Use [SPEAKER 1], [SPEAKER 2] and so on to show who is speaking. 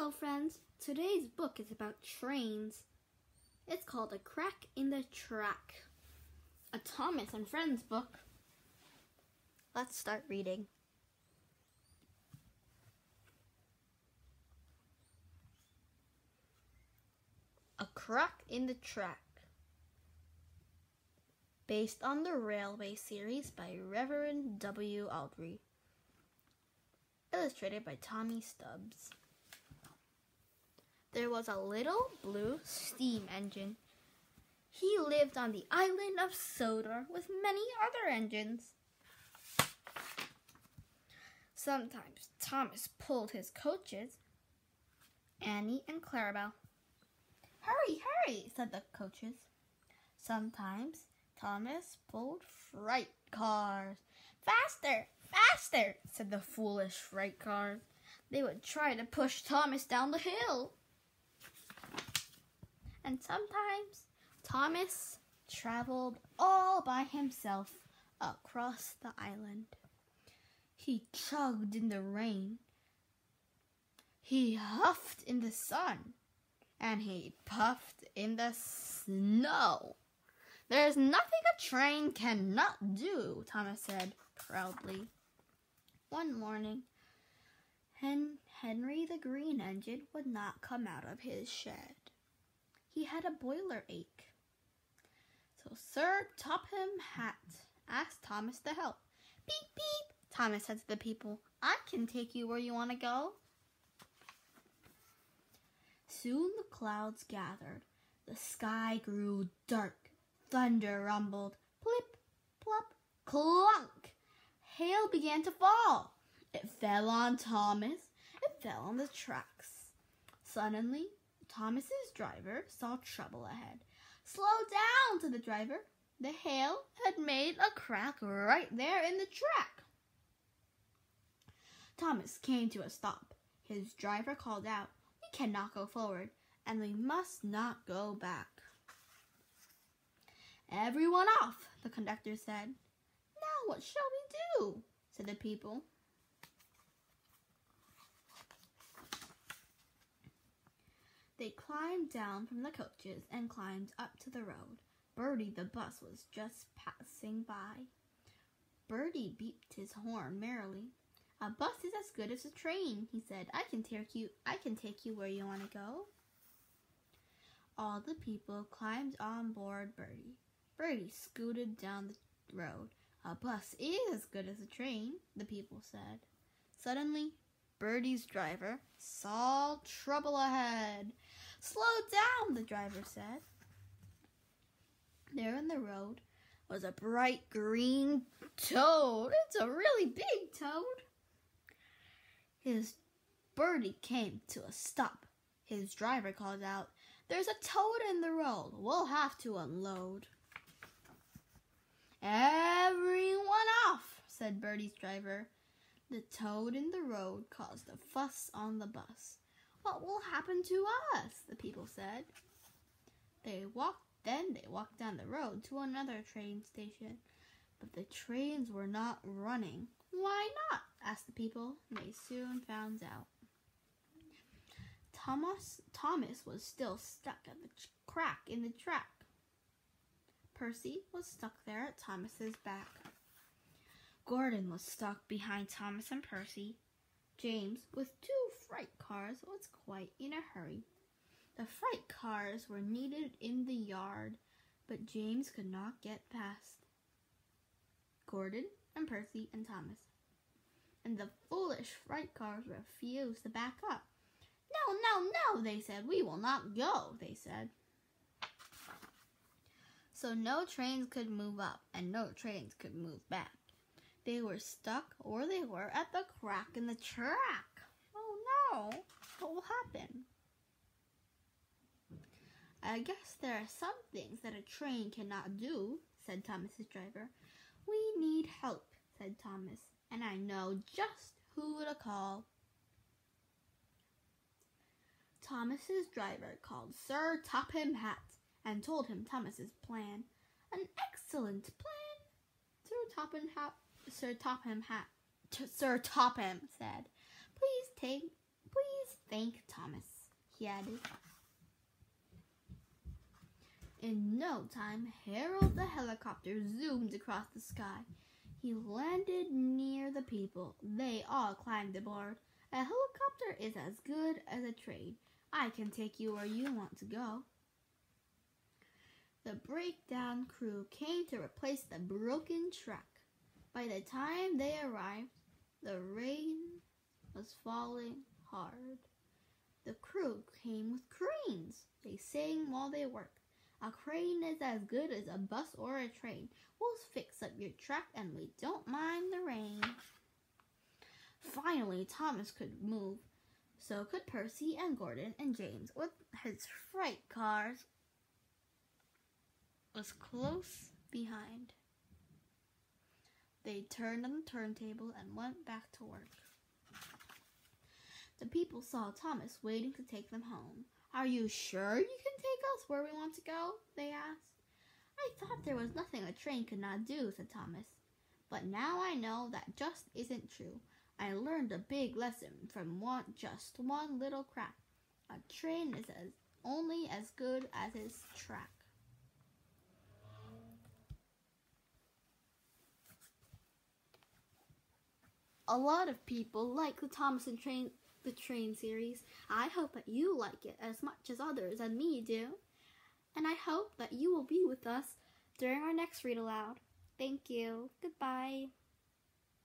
[SPEAKER 1] Hello friends, today's book is about trains. It's called A Crack in the Track, a Thomas and Friends book. Let's start reading. A Crack in the Track, based on the Railway series by Reverend W. Awdry, illustrated by Tommy Stubbs. There was a little blue steam engine. He lived on the island of Sodor with many other engines. Sometimes Thomas pulled his coaches, Annie and Clarabelle. "Hurry, hurry," said the coaches. Sometimes Thomas pulled freight cars. "Faster, faster," said the foolish freight cars. They would try to push Thomas down the hill. And sometimes Thomas traveled all by himself across the island. He chugged in the rain. He huffed in the sun. And he puffed in the snow. "There is nothing a train cannot do," Thomas said proudly. One morning, Henry the Green Engine would not come out of his shed. He had a boiler ache. So Sir Topham Hatt asked Thomas to help. "Beep, beep," Thomas said to the people. "I can take you where you want to go." Soon the clouds gathered. The sky grew dark. Thunder rumbled. Plip, plop, clunk. Hail began to fall. It fell on Thomas. It fell on the tracks. Suddenly, Thomas's driver saw trouble ahead. "Slow down," said the driver. The hail had made a crack right there in the track. Thomas came to a stop. His driver called out, "We cannot go forward, and we must not go back." "Everyone off," the conductor said. "Now what shall we do?" said the people. They climbed down from the coaches and climbed up to the road. Bertie the bus was just passing by. Bertie beeped his horn merrily. "A bus is as good as a train," he said. I can take you where you want to go." All the people climbed on board Bertie. Bertie scooted down the road. "A bus is as good as a train," the people said. Suddenly, Bertie's driver saw trouble ahead. "Slow down," the driver said. There in the road was a bright green toad. It's a really big toad. Bertie came to a stop. His driver called out, "There's a toad in the road. We'll have to unload." "Everyone off," said Bertie's driver. The toad in the road caused a fuss on the bus. "What will happen to us?" the people said. They walked down the road to another train station, but the trains were not running. "Why not?" asked the people. They soon found out. Thomas was still stuck at the crack in the track. Percy was stuck there at Thomas's back. Gordon was stuck behind Thomas and Percy. James, with 2 freight cars, was quite in a hurry. The freight cars were needed in the yard, but James could not get past. Gordon and Percy and Thomas. And the foolish freight cars refused to back up. "No, no, no," they said. "We will not go," they said. So no trains could move up and no trains could move back. They were stuck or they were at the crack in the track. "Oh no, what will happen?" "I guess there are some things that a train cannot do," said Thomas's driver. "We need help," said Thomas, "and I know just who to call." Thomas's driver called Sir Topham Hatt and told him Thomas's plan. "An excellent plan," Sir Topham said. Please thank Thomas," he added. In no time, Harold the helicopter zoomed across the sky. He landed near the people. They all climbed aboard. "A helicopter is as good as a train. I can take you where you want to go." The breakdown crew came to replace the broken truck. By the time they arrived, the rain was falling hard. The crew came with cranes. They sang while they worked. "A crane is as good as a bus or a train. We'll fix up your truck and we don't mind the rain." Finally, Thomas could move. So could Percy and Gordon and James with his freight cars was close behind. They turned on the turntable and went back to work. The people saw Thomas waiting to take them home. "Are you sure you can take us where we want to go?" they asked. "I thought there was nothing a train could not do," said Thomas. "But now I know that just isn't true. I learned a big lesson from just one little crack. A train is only as good as its track." A lot of people like the Thomas and the Train series. I hope that you like it as much as others and me do. And I hope that you will be with us during our next read aloud. Thank you. Goodbye.